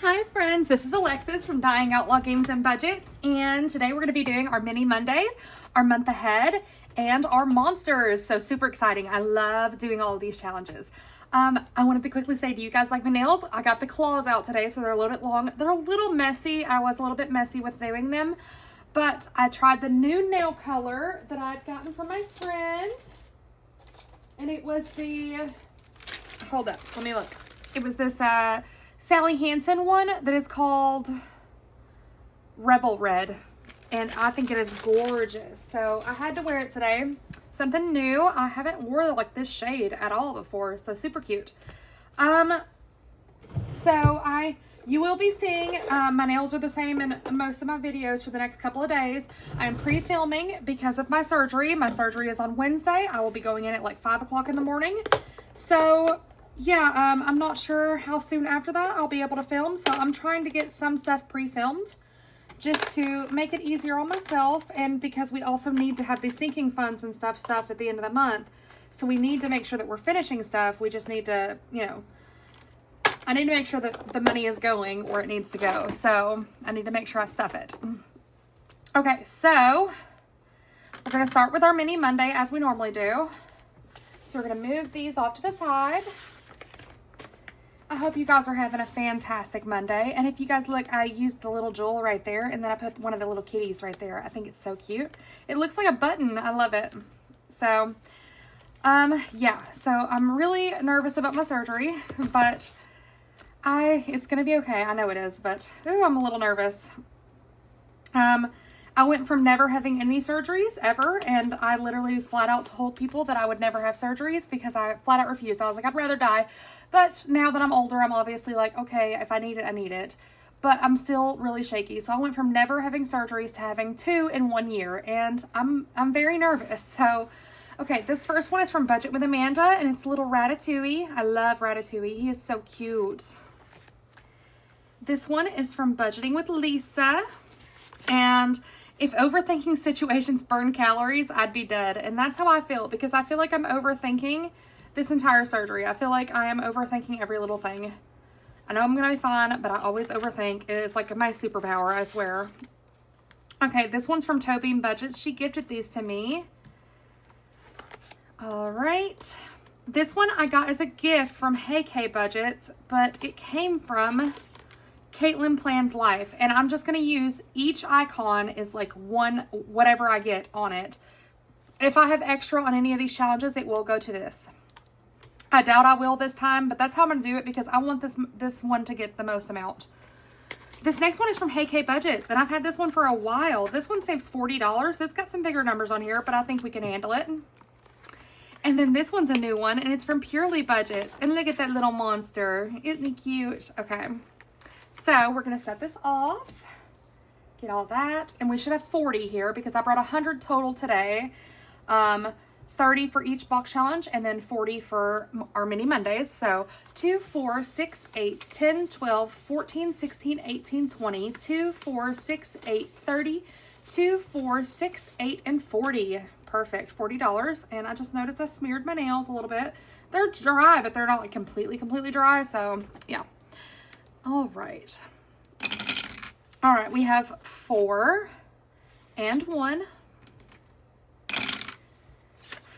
Hi friends, this is Alexis from Dying Outlaw Games and Budgets, and today we're going to be doing our mini Mondays, our month ahead, and our monsters. So super exciting. I love doing all of these challenges. I wanted to quickly say, do you guys like my nails? I got the claws out today, so they're a little bit long. They're a little messy. I was a little bit messy with doing them, but I tried the new nail color that I'd gotten from my friend, and it was the, hold up, let me look. It was this, Sally Hansen one that is called Rebel Red, and I think it is gorgeous. So I had to wear it today. Something new. I haven't worn like this shade at all before, so super cute. You will be seeing my nails are the same in most of my videos for the next couple of days. I'm pre-filming because of my surgery. My surgery is on Wednesday. I will be going in at like 5 o'clock in the morning. So yeah, I'm not sure how soon after that I'll be able to film, so I'm trying to get some stuff pre-filmed just to make it easier on myself, and because we also need to have these sinking funds and stuff at the end of the month, so we need to make sure that we're finishing stuff. We just need to, you know, I need to make sure that the money is going where it needs to go, so I need to make sure I stuff it. Okay, so we're going to start with our mini Monday as we normally do. So we're going to move these off to the side. I hope you guys are having a fantastic Monday. And if you guys look, I used the little jewel right there, and then I put one of the little kitties right there. I think it's so cute. It looks like a button. I love it. So, yeah. So I'm really nervous about my surgery, but it's going to be okay. I know it is, but ooh, I'm a little nervous. I went from never having any surgeries ever, and I literally flat out told people that I would never have surgeries because I flat out refused. I was like, I'd rather die. But now that I'm older, I'm obviously like, okay, if I need it, I need it. But I'm still really shaky. So I went from never having surgeries to having 2 in 1 year, and I'm very nervous. So, okay, this first one is from Budget with Amanda, and it's little Ratatouille. I love Ratatouille. He is so cute. This one is from Budgeting with Lisa, and if overthinking situations burn calories, I'd be dead. And that's how I feel, because I feel like I'm overthinking this entire surgery. I feel like I am overthinking every little thing. I know I'm going to be fine, but I always overthink. It's like my superpower, I swear. Okay, this one's from Toby Budgets. She gifted these to me. All right. This one I got as a gift from Hey K Budgets, but it came from Caitlin Plans Life, and I'm just going to use each icon is like one, whatever I get on it. If I have extra on any of these challenges, it will go to this. I doubt I will this time, but that's how I'm going to do it because I want this one to get the most amount. This next one is from Hey K Budgets, and I've had this one for a while. This one saves $40. It's got some bigger numbers on here, but I think we can handle it. And then this one's a new one, and it's from Purely Budgets. And look at that little monster. Isn't he cute? Okay. So we're going to set this off, get all that, and we should have 40 here because I brought 100 total today. 30 for each box challenge, and then 40 for our mini Mondays. So 2, 4, 6, 8, 10, 12, 14, 16, 18, 20, 2, 4, 6, 8, 30, 2, 4, 6, 8, and 40. Perfect, $40. And I just noticed I smeared my nails a little bit. They're dry, but they're not like completely dry. So yeah. All right. All right, we have 4 and 1,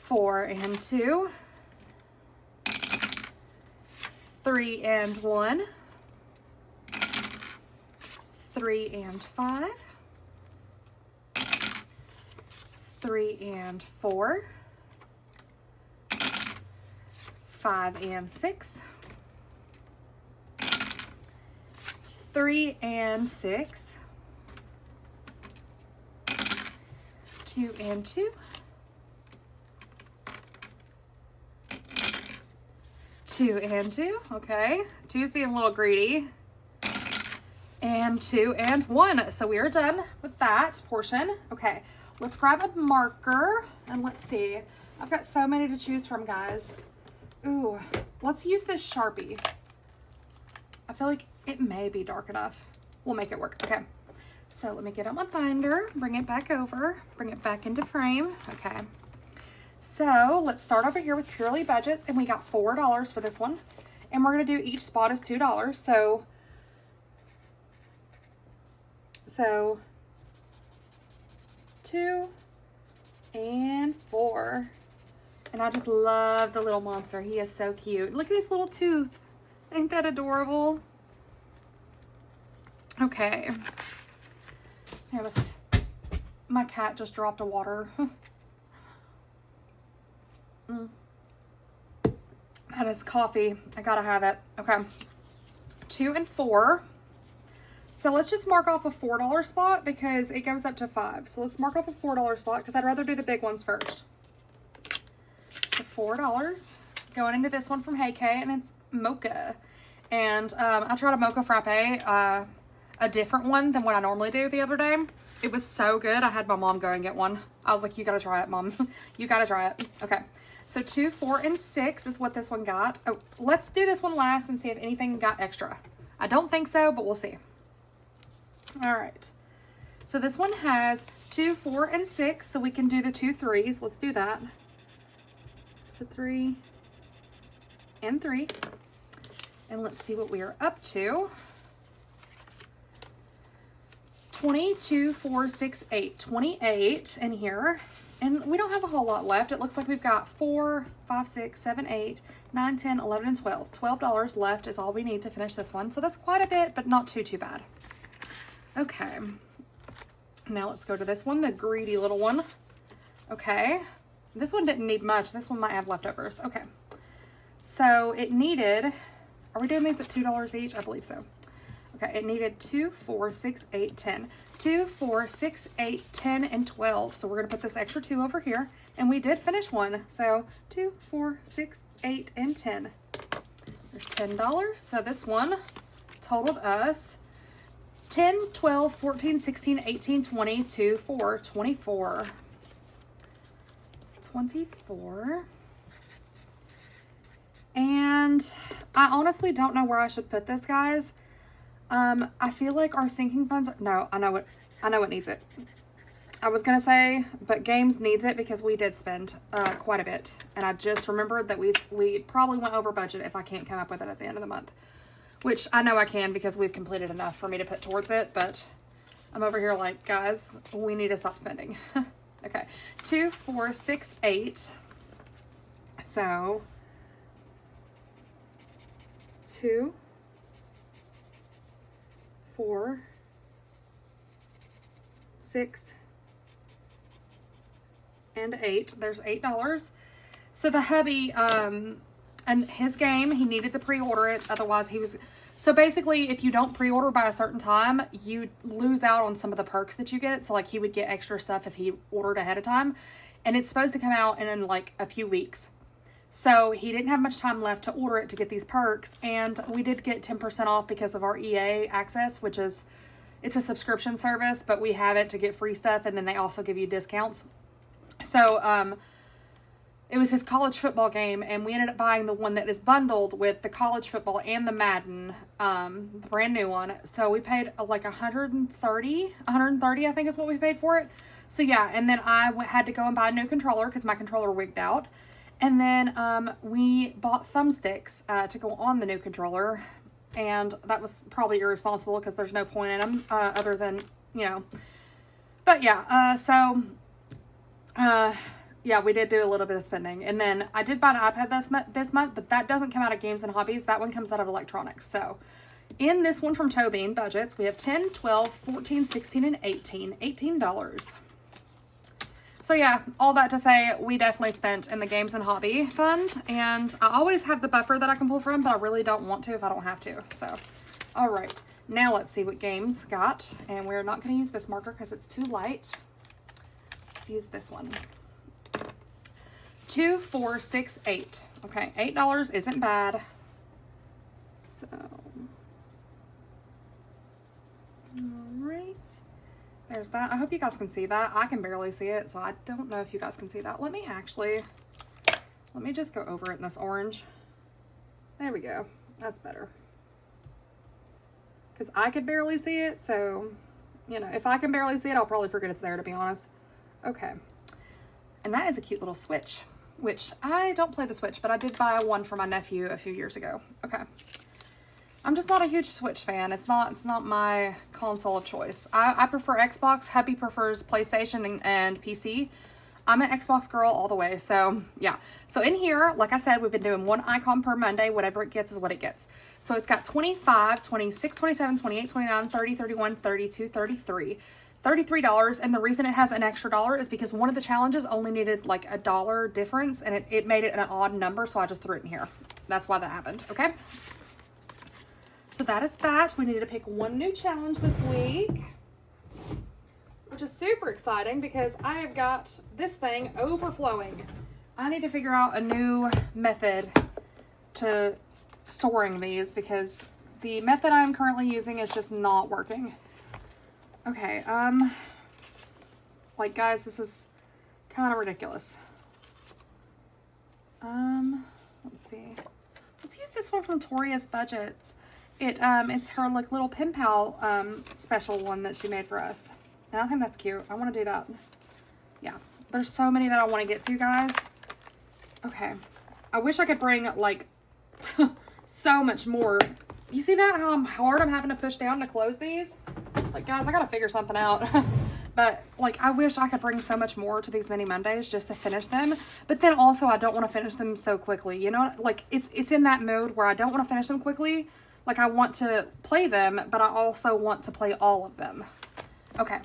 4 and 2, 3 and 1, 3 and 5, 3 and 4, 5 and 6, 3 and 6, 2 and 2, 2 and 2, okay. 2's being a little greedy. And 2 and 1. So we are done with that portion. Okay, let's grab a marker and let's see. I've got so many to choose from, guys. Ooh, let's use this Sharpie. I feel like it may be dark enough. We'll make it work. Okay, so let me get out my binder, bring it back over, bring it back into frame. Okay, so let's start over here with Purely Budgets, and we got $4 for this one, and we're gonna do each spot is $2. So So 2 and 4. And I just love the little monster. He is so cute. Look at his little tooth. Ain't that adorable? Okay. My cat just dropped a water. That is coffee. I gotta have it. Okay. 2 and 4. So let's just mark off a $4 spot because it goes up to 5. So let's mark off a $4 spot because I'd rather do the big ones first. So $4 going into this one from Hey K, and it's mocha. And I tried a mocha frappe, a different one than what I normally do the other day. It was so good. I had my mom go and get one. I was like, you gotta try it, Mom. You gotta try it. Okay. So 2, 4, and 6 is what this one got. Oh, let's do this one last and see if anything got extra. I don't think so, but we'll see. All right. So this one has 2, 4, and 6, so we can do the 2 3s. Let's do that. So 3 and 3. And let's see what we are up to. 22, 4, 6, 8. 28 in here. And we don't have a whole lot left. It looks like we've got 4, 5, 6, 7, 8, 9, 10, 11, and 12. $12 left is all we need to finish this one. So that's quite a bit, but not too bad. Okay. Now let's go to this one, the greedy little one. Okay. This one didn't need much. This one might have leftovers. Okay. So it needed, are we doing these at $2 each? I believe so. Okay, it needed 2, 4, 6, 8, 10. 2, 4, 6, 8, 10, and 12. So we're going to put this extra 2 over here. And we did finish one. So 2, 4, 6, 8, and 10. There's $10. So this one totaled us 10, 12, 14, 16, 18, 20, 2, 4, 24. 24. And I honestly don't know where I should put this, guys. I feel like our sinking funds are, no, I know it needs it. I was gonna say, but games needs it because we did spend quite a bit, and I just remembered that we probably went over budget if I can't come up with it at the end of the month, which I know I can because we've completed enough for me to put towards it. But I'm over here like, guys, we need to stop spending. Okay, 2, 4, 6, 8. So 2, 4, 6, and 8. There's $8. So the hubby, and his game, he needed to pre-order it. Otherwise he was, so basically if you don't pre-order by a certain time, you lose out on some of the perks that you get. So like he would get extra stuff if he ordered ahead of time, and it's supposed to come out in like a few weeks. So he didn't have much time left to order it to get these perks, and we did get 10% off because of our EA access, which is, it's a subscription service, but we have it to get free stuff, and then they also give you discounts. So it was his college football game, and we ended up buying the one that is bundled with the college football and the Madden, the brand new one. So we paid like $130 I think is what we paid for it. So yeah, and then I had to go and buy a new controller because my controller wigged out. And then we bought thumbsticks to go on the new controller, and that was probably irresponsible because there's no point in them other than, you know. But yeah, yeah, we did do a little bit of spending. And then I did buy an iPad this month, but that doesn't come out of games and hobbies. That one comes out of electronics. So in this one from TheMindfulMina, we have 10, 12, 14, 16, and 18. $18. So yeah, all that to say, we definitely spent in the games and hobby fund, and I always have the buffer that I can pull from, but I really don't want to if I don't have to. So, all right, now let's see what games got, and we're not going to use this marker because it's too light. Let's use this one. 2, 4, 6, 8. Okay, $8 isn't bad. So, all right. There's that. I hope you guys can see that. I can barely see it, so I don't know if you guys can see that. Let me just go over it in this orange. There we go. That's better. Because I could barely see it, so, you know, if I can barely see it, I'll probably forget it's there, to be honest. Okay. And that is a cute little Switch, which I don't play the Switch, but I did buy one for my nephew a few years ago. Okay. I'm just not a huge Switch fan. It's not my console of choice. I prefer Xbox. Hubby prefers PlayStation and PC. I'm an Xbox girl all the way. So yeah. So in here, like I said, we've been doing one icon per Monday. Whatever it gets is what it gets. So it's got 25, 26, 27, 28, 29, 30, 31, 32, 33. $33, and the reason it has an extra dollar is because one of the challenges only needed like a $1 difference, and it made it an odd number, so I just threw it in here. That's why that happened, okay? So that is that. We needed to pick one new challenge this week, which is super exciting because I have got this thing overflowing. I need to figure out a new method to storing these because the method I'm currently using is just not working. Okay, like guys, this is kind of ridiculous. Let's see. Let's use this one from TorsCashCorner. It's her like little pen pal special one that she made for us. And I think that's cute. I want to do that. Yeah, there's so many that I want to get to, guys. Okay, I wish I could bring like so much more. You see that, how hard I'm having to push down to close these? Like, guys, I gotta figure something out. But like, I wish I could bring so much more to these mini Mondays just to finish them. But then also I don't want to finish them so quickly, you know, like it's in that mode where I don't want to finish them quickly. Like, I want to play them, but I also want to play all of them. Okay,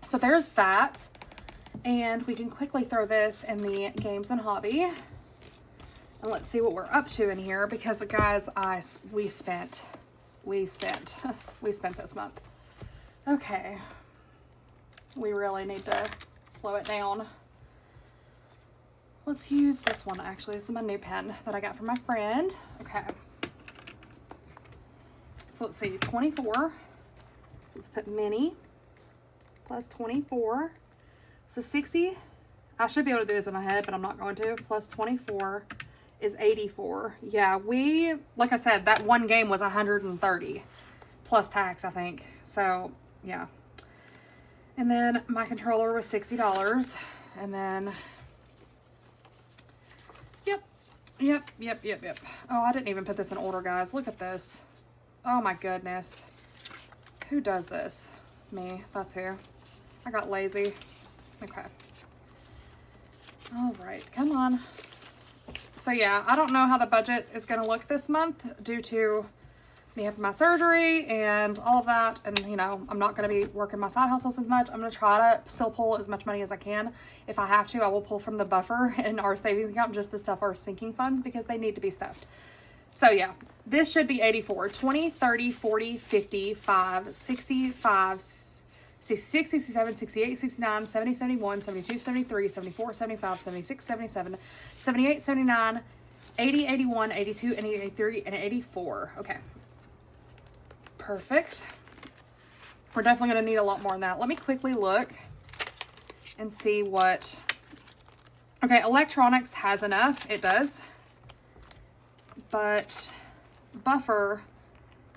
so there's that. And we can quickly throw this in the games and hobby. And let's see what we're up to in here, because guys, we spent this month. Okay, we really need to slow it down. Let's use this one. Actually, this is my new pen that I got from my friend. Okay, so let's see, 24. So let's put mini plus 24. So 60. I should be able to do this in my head, but I'm not going to. Plus 24 is 84. Yeah, like I said, that one game was 130 plus tax, I think. So yeah. And then my controller was $60. And then yep. Oh, I didn't even put this in order, guys. Look at this. Oh my goodness. Who does this? Me. That's who. I got lazy. Okay. All right, come on. So yeah, I don't know how the budget is going to look this month due to me having my surgery and all of that. And you know, I'm not going to be working my side hustles as much. I'm going to try to still pull as much money as I can. If I have to, I will pull from the buffer in our savings account just to stuff our sinking funds because they need to be stuffed. So yeah, this should be 84, 20, 30, 40, 50, 5, 65, 66, 67, 68, 69, 70, 71, 72, 73, 74, 75, 76, 77, 78, 79, 80, 81, 82, and 83, and 84. Okay. Perfect. We're definitely going to need a lot more than that. Let me quickly look and see what... Okay, electronics has enough. It does. But buffer...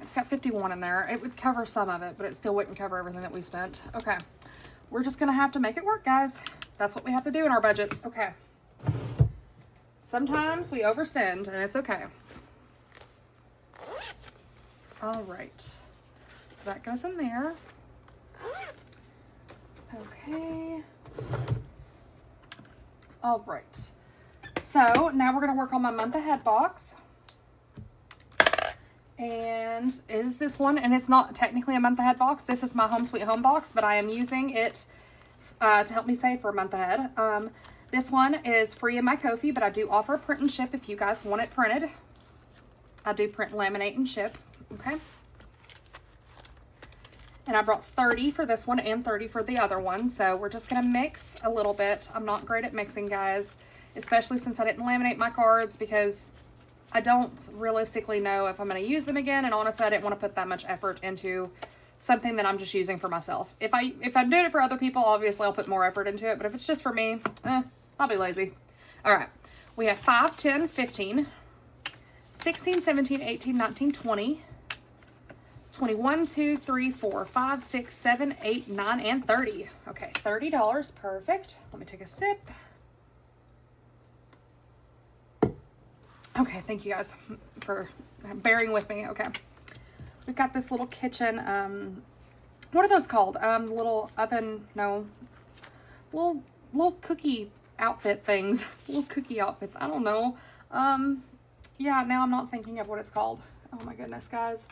It's got 51 in there. It would cover some of it, but it still wouldn't cover everything that we spent. Okay. We're just going to have to make it work, guys. That's what we have to do in our budgets. Okay. Sometimes we overspend, and it's okay. All right. So that goes in there. Okay. All right. So now we're going to work on my month ahead box. And is this one, and it's not technically a month ahead box. This is my Home Sweet Home box, but I am using it to help me save for a month ahead. This one is free in my Ko-fi, but I do offer print and ship if you guys want it printed. I do print, laminate, and ship. Okay. And I brought 30 for this one and 30 for the other one. So we're just going to mix a little bit. I'm not great at mixing, guys, especially since I didn't laminate my cards because I don't realistically know if I'm going to use them again. And honestly, I didn't want to put that much effort into something that I'm just using for myself. If I'm doing it for other people, obviously I'll put more effort into it. But if it's just for me, I'll be lazy. All right. We have 5, 10, 15, 16, 17, 18, 19, 20, 21, 2, 3, 4, 5, 6, 7, 8, 9, and 30. Okay, $30. Perfect. Let me take a sip. Okay, thank you guys. for bearing with me. Okay. We've got this little kitchen, what are those called? Little oven, no, little cookie outfit things. Little cookie outfits, I don't know. Yeah, now I'm not thinking of what it's called. Oh my goodness, guys.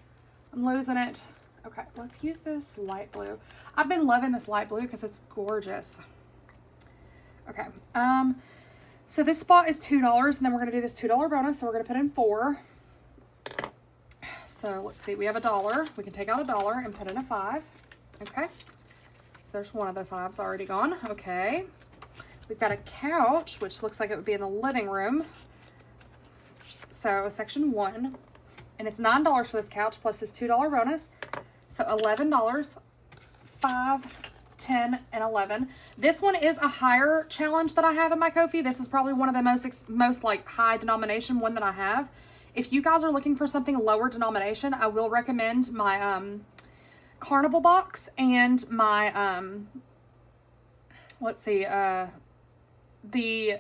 I'm losing it. Okay, let's use this light blue. I've been loving this light blue because it's gorgeous. Okay, so this spot is $2, and then we're gonna do this $2 bonus, so we're gonna put in 4. So let's see, we have $1. We can take out $1 and put in a 5. Okay, so there's one of the 5s already gone. Okay, we've got a couch, which looks like it would be in the living room. So section 1, and it's $9 for this couch plus this $2 bonus. So $11, 5, 10, and 11. This one is a higher challenge that I have in my Ko-fi. This is probably one of the most like high denomination one that I have. If you guys are looking for something lower denomination, I will recommend my Carnival box and my let's see, the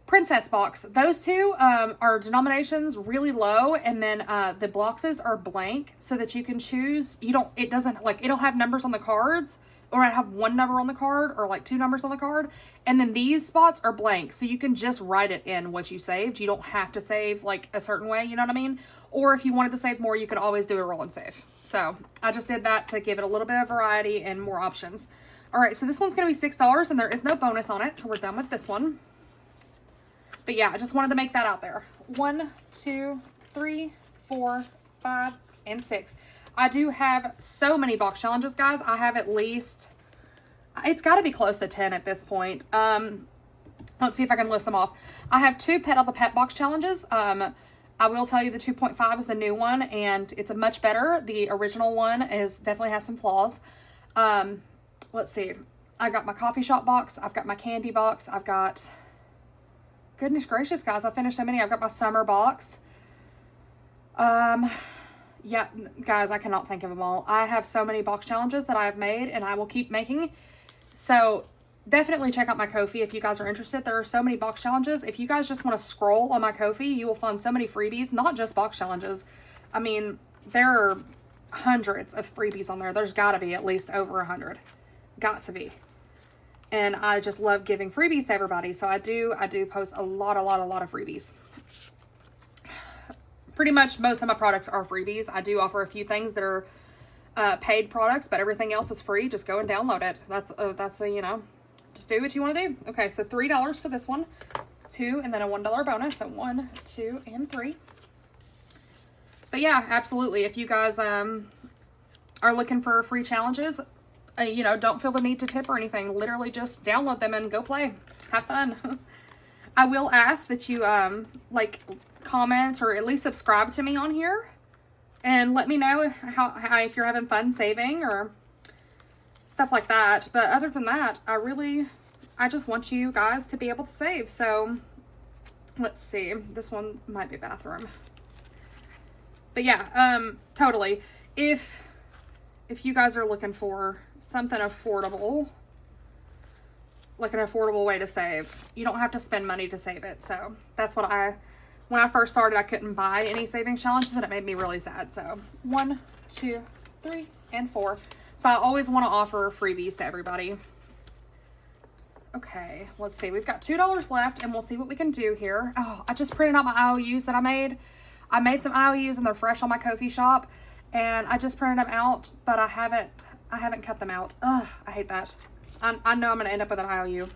Princess box. Those two are denominations really low, and then the boxes are blank so that you can choose. It doesn't like, it'll have numbers on the cards, or I have 1 number on the card, or like 2 numbers on the card, and then these spots are blank, so you can just write it in what you saved. You don't have to save like a certain way, you know what I mean? Or if you wanted to save more, you could always do a roll and save. So I just did that to give it a little bit of variety and more options. All right, so this one's gonna be $6, and there is no bonus on it, so we're done with this one. But yeah, I just wanted to make that out there. 1, 2, 3, 4, 5, and 6. I do have so many box challenges, guys. I have at least, it's got to be close to 10 at this point. Let's see if I can list them off. I have 2 Pet of the Pet box challenges. I will tell you the 2.5 is the new one, and it's a much better. The original one definitely has some flaws. Let's see. I got my coffee shop box. I've got my candy box. I've got, goodness gracious, guys, I finished so many. I've got my summer box. Yeah, guys, I cannot think of them all. I have so many box challenges that I have made, and I will keep making. So definitely check out my Ko-fi if you guys are interested. There are so many box challenges. If you guys just want to scroll on my Ko-fi, you will find so many freebies, not just box challenges. I mean, there are hundreds of freebies on there. There's got to be at least over 100. Got to be. And I just love giving freebies to everybody. So I do post a lot of freebies. Pretty much most of my products are freebies. I do offer a few things that are paid products, but everything else is free. Just go and download it. That's a, you know, just do what you want to do. Okay, so $3 for this one, 2, and then a $1 bonus. So 1, 2, and 3. But yeah, absolutely. If you guys are looking for free challenges, you know, don't feel the need to tip or anything. Literally just download them and go play. Have fun. I will ask that you like comment or at least subscribe to me on here and let me know how if you're having fun saving or stuff like that. But other than that, I just want you guys to be able to save. So let's see, this one might be bathroom, but yeah, totally. If you guys are looking for something affordable, like an affordable way to save, you don't have to spend money to save it. So that's what when I first started, I couldn't buy any savings challenges, and it made me really sad. So 1, 2, 3, and 4. So I always want to offer freebies to everybody. Okay, let's see. We've got $2 left, and we'll see what we can do here. Oh, I just printed out my IOUs that I made. I made some IOUs, and they're fresh on my Ko-fi shop, and I just printed them out, but I haven't cut them out. Ugh, I hate that. I know I'm going to end up with an IOU.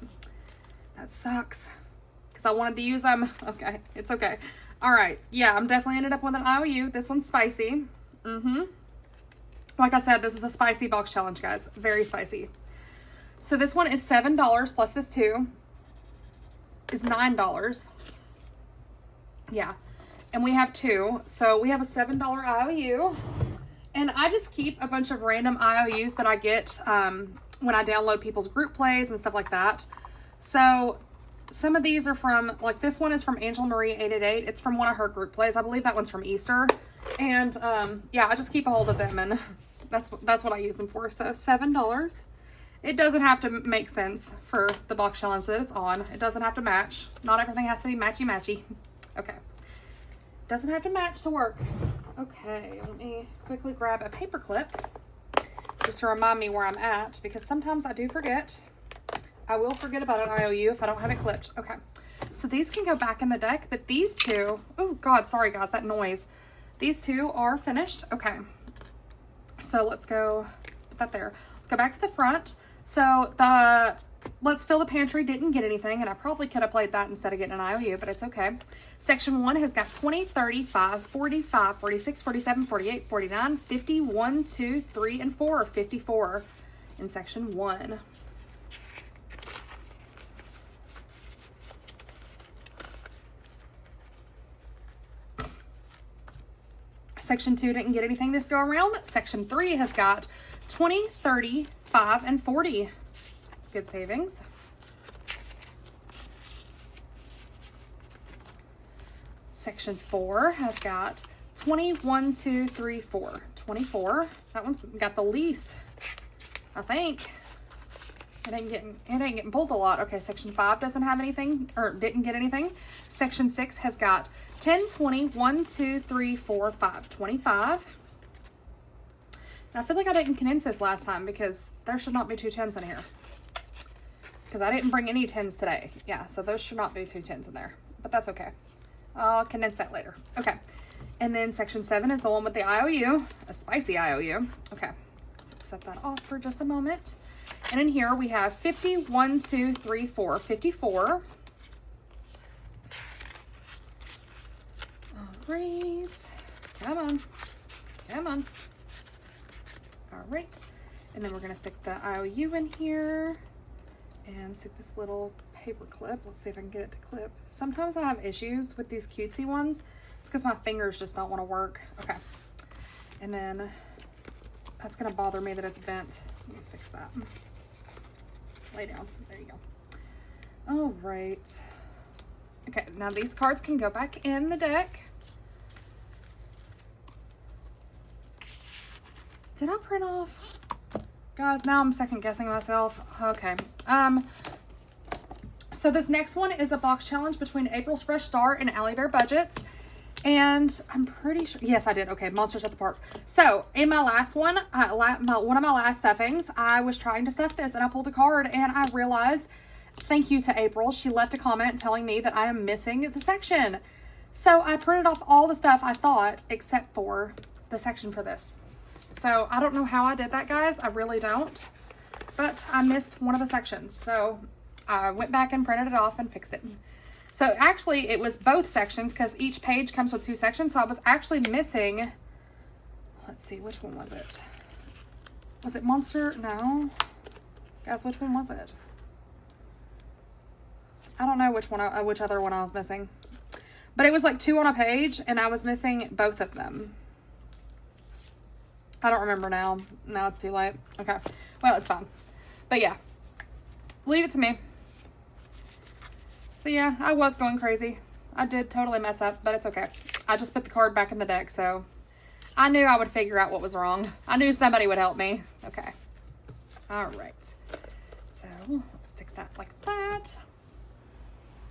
That sucks. Because I wanted to use them. Okay, it's okay. All right. Yeah, I'm definitely ended up with an IOU. This one's spicy. Like I said, this is a spicy box challenge, guys. Very spicy. So this one is $7 plus this 2 is $9. Yeah. And we have 2. So we have a $7 IOU. And I just keep a bunch of random IOUs that I get when I download people's group plays and stuff like that. So some of these are from, like this one is from Angel Marie 888. It's from one of her group plays. I believe that one's from Easter. And yeah, I just keep a hold of them, and that's what I use them for. So $7. It doesn't have to make sense for the box challenge that it's on. It doesn't have to match. Not everything has to be matchy-matchy. Okay. Doesn't have to match to work. Okay, let me quickly grab a paper clip just to remind me where I'm at, because sometimes I do forget. I will forget about an IOU if I don't have it clipped. Okay, so these can go back in the deck, but these two, oh God, sorry guys, that noise. These two are finished. Okay, so let's go put that there. Let's go back to the front. So the Let's Fill the Pantry didn't get anything, and I probably could have played that instead of getting an IOU, but it's okay. Section 1 has got 20, 35, 45, 46, 47, 48, 49, 50, 1, 2, 3, and 4, 54 in section 1. Section 2 didn't get anything this go around. Section 3 has got 20, 30, 5, and 40. That's good savings. Section 4 has got 20, 1, 2, 3, 4. 24. That one's got the least, I think. It ain't getting pulled a lot. Okay, section 5 doesn't have anything, or didn't get anything. Section 6 has got 10, 20, 1, 2, 3, 4, 5, 25. And I feel like I didn't condense this last time because there should not be 2 10s in here. Because I didn't bring any 10s today. Yeah, so those should not be 2 10s in there. But that's okay. I'll condense that later. Okay. And then section 7 is the one with the IOU, a spicy IOU. Okay. Let's set that off for just a moment. And in here we have 50, 1, 2, 3, 4, 54. All right. Come on. Come on. All right. And then we're going to stick the IOU in here and stick this little paper clip. Let's see if I can get it to clip. Sometimes I have issues with these cutesy ones. It's because my fingers just don't want to work. Okay. And then that's going to bother me that it's bent. Let me fix that. Lay down. There you go. All right. Okay, now these cards can go back in the deck. Did I print off? Guys, now I'm second guessing myself. Okay. So this next one is a box challenge between April's Fresh Start and LadyVee. And I'm pretty sure, yes, I did. Okay, Monsters at the Park. So in my last one, one of my last stuffings, I was trying to stuff this and I pulled the card and I realized, thank you to April, she left a comment telling me that I am missing the section. So I printed off all the stuff I thought except for the section for this. So I don't know how I did that, guys. I really don't. But I missed one of the sections. So I went back and printed it off and fixed it. So actually it was both sections because each page comes with 2 sections. So I was actually missing, let's see, which one was it? Was it Monster? No. Guys, which one was it? I don't know which one, which other one I was missing. But it was like 2 on a page and I was missing both of them. I don't remember now. Now it's too late. Okay. Well, it's fine. But yeah, leave it to me. So yeah, I was going crazy. I did totally mess up, but it's okay. I just put the card back in the deck, so I knew I would figure out what was wrong. I knew somebody would help me. Okay. All right. So let's stick that like that.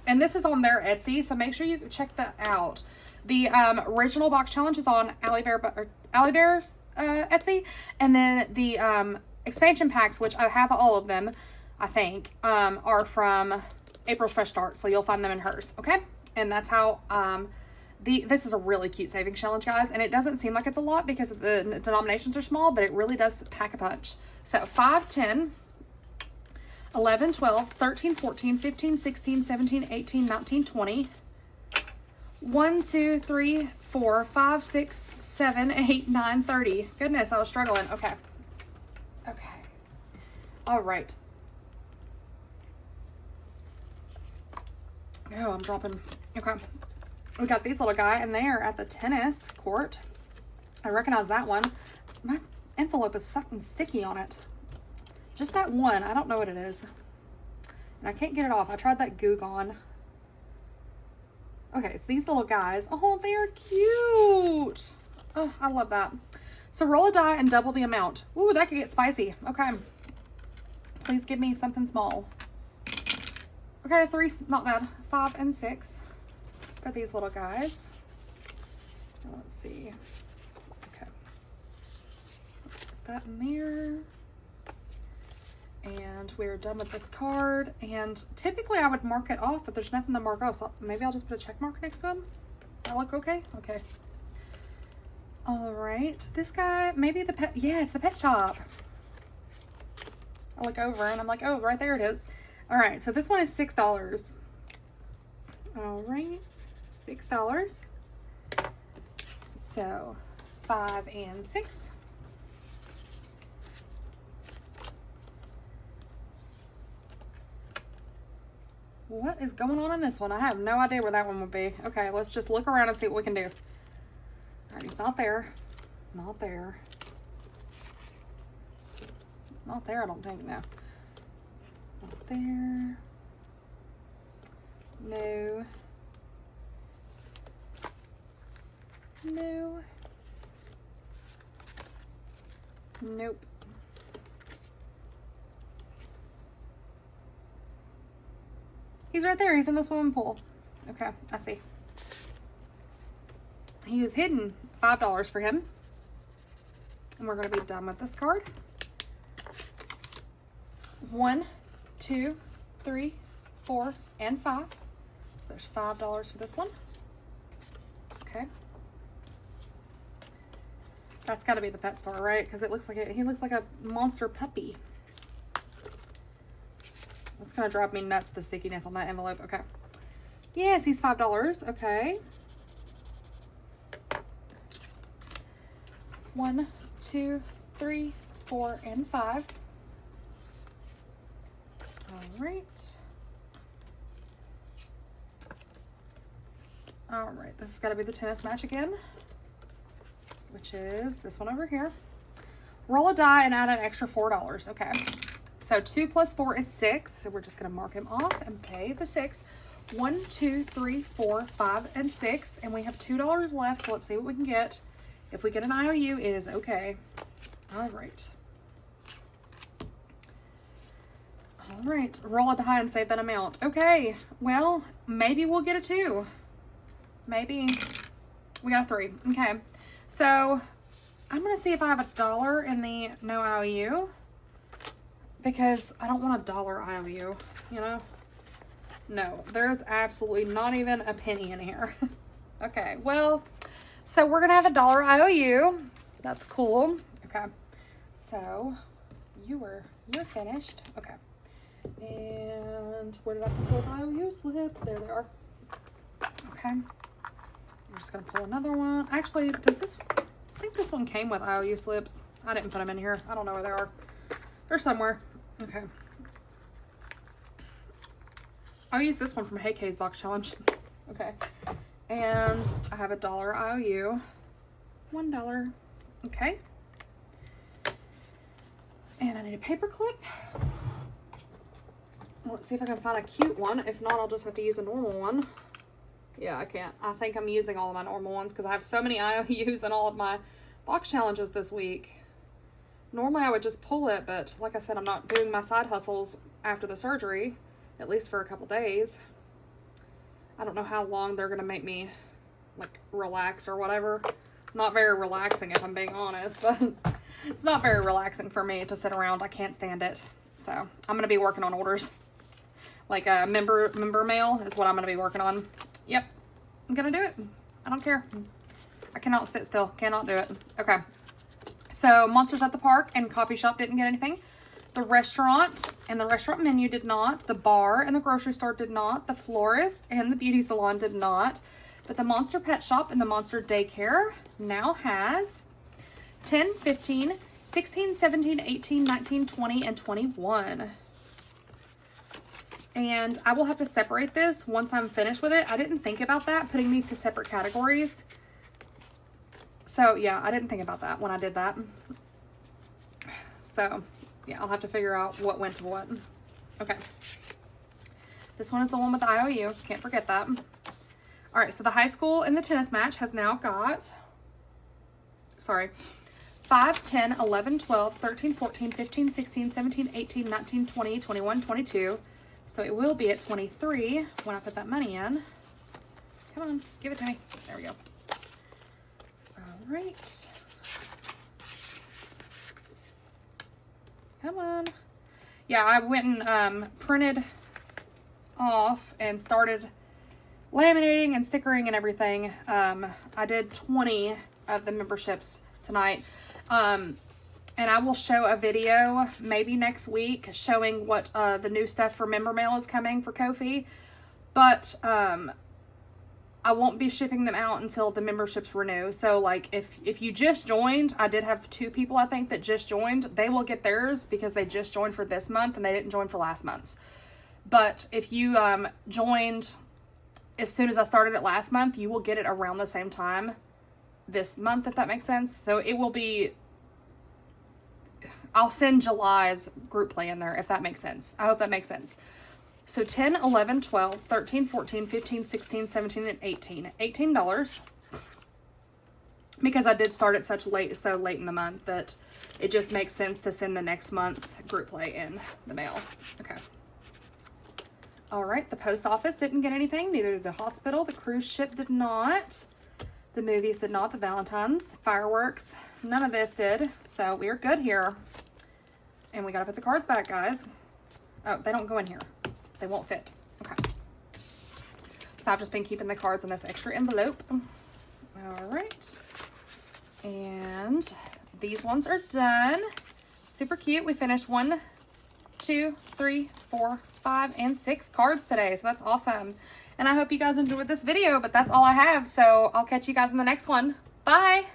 And this is on their Etsy, so make sure you check that out. The original box challenge is on LadyVee's Etsy, and then the expansion packs, which I have all of them, I think, are from April's Fresh Start, so you'll find them in hers, okay? And that's how, this is a really cute savings challenge, guys, and it doesn't seem like it's a lot because the denominations are small, but it really does pack a punch. So 5, 10, 11, 12, 13, 14, 15, 16, 17, 18, 19, 20, 1, 2, 3, 4, 5, 6, 7, 8, 9, 30. Goodness, I was struggling. Okay. Okay. All right. Oh, I'm dropping. Okay. We got these little guy and they are at the tennis court. I recognize that one. My envelope is something sticky on it. Just that one. I don't know what it is. And I can't get it off. I tried that Goo Gone. Okay, it's these little guys. Oh, they are cute. Oh, I love that. So roll a die and double the amount. Ooh, that could get spicy. Okay. Please give me something small. Okay, 3, not bad. 5 and 6 for these little guys. Let's see. Okay. Let's put that in there. And we're done with this card. And typically I would mark it off, but there's nothing to mark off. So maybe I'll just put a check mark next to him. That look okay? Okay. All right. This guy, maybe the pet. Yeah, it's the pet shop. I look over and I'm like, oh, right there it is. All right. So this one is $6. All right. $6. So 5 and 6. What is going on in this one? I have no idea where that one would be. Okay, let's just look around and see what we can do. All right, he's not there. Not there. Not there, I don't think, no. Not there. No. No. Nope. He's right there. He's in the swimming pool. Okay, I see. He is hidden. $5 for him. And we're going to be done with this card. 1, 2, 3, 4, and 5. So there's $5 for this one. Okay. That's got to be the pet store, right? Because it looks like he looks like a monster puppy. That's gonna drive me nuts, the stickiness on that envelope. Okay. Yes, he's $5. Okay. 1, 2, 3, 4, and 5. All right. All right, this has got to be the tennis match again, which is this one over here. Roll a die and add an extra $4. Okay. So 2 plus 4 is 6. So we're just going to mark him off and pay the 6. 1, 2, 3, 4, 5, and 6. And we have $2 left. So let's see what we can get. If we get an IOU, it is okay. All right. All right. Roll a die and save that amount. Okay. Well, maybe we'll get a 2. Maybe. We got a 3. Okay. So I'm going to see if I have $1 in the no IOU. Because I don't want $1 IOU, you know? No, there's absolutely not even a penny in here. Okay, well, so we're going to have $1 IOU. That's cool. Okay, so you're finished. Okay, and where did I put those IOU slips? There they are. Okay, I'm just going to pull another one. Actually, does this, I think this one came with IOU slips. I didn't put them in here. I don't know where they are. They're somewhere. Okay. I'll use this one from Hey K's box challenge. Okay. And I have $1 IOU. $1. Okay. And I need a paper clip. Let's see if I can find a cute one. If not, I'll just have to use a normal one. Yeah, I can't. I think I'm using all of my normal ones because I have so many IOUs in all of my box challenges this week. Normally I would just pull it, but like I said, I'm not doing my side hustles after the surgery, at least for a couple days. I don't know how long they're going to make me, like, relax or whatever. Not very relaxing, if I'm being honest, but it's not very relaxing for me to sit around. I can't stand it. So I'm going to be working on orders. Like a member mail is what I'm going to be working on. Yep, I'm going to do it. I don't care. I cannot sit still. Cannot do it. Okay. So Monsters at the Park and Coffee Shop didn't get anything. The restaurant and the restaurant menu did not. The bar and the grocery store did not. The florist and the beauty salon did not. But the Monster Pet Shop and the Monster Daycare now has 10, 15, 16, 17, 18, 19, 20, and 21. And I will have to separate this once I'm finished with it. I didn't think about that, putting these to separate categories. So, yeah, I didn't think about that when I did that. So, yeah, I'll have to figure out what went to what. Okay. This one is the one with the IOU. Can't forget that. All right, so the high school in the tennis match has now got, 5, 10, 11, 12, 13, 14, 15, 16, 17, 18, 19, 20, 21, 22. So it will be at 23 when I put that money in. Come on, give it to me. There we go. right. Come on. Yeah, I went and printed off and started laminating and stickering and everything. I did 20 of the memberships tonight. And I will show a video maybe next week showing what the new stuff for member mail is coming for Ko-fi. But I won't be shipping them out until the memberships renew. So like if you just joined, I did have 2 people I think that just joined. They will get theirs because they just joined for this month and they didn't join for last month's. But if you joined as soon as I started it last month, you will get it around the same time this month, if that makes sense. So it will be, I'll send July's group play in there, if that makes sense. I hope that makes sense. So 10, 11, 12, 13, 14, 15, 16, 17, and 18. $18. Because I did start it so late in the month that it just makes sense to send the next month's group play in the mail. Okay. All right, the post office didn't get anything. Neither did the hospital. The cruise ship did not. The movies did not. The Valentine's, the fireworks, none of this did. So we're good here. And we got to put the cards back, guys. Oh, they don't go in here. They won't fit. Okay. So I've just been keeping the cards in this extra envelope. All right. And these ones are done. Super cute. We finished 1, 2, 3, 4, 5, and 6 cards today. So that's awesome. And I hope you guys enjoyed this video, but that's all I have. So I'll catch you guys in the next one. Bye.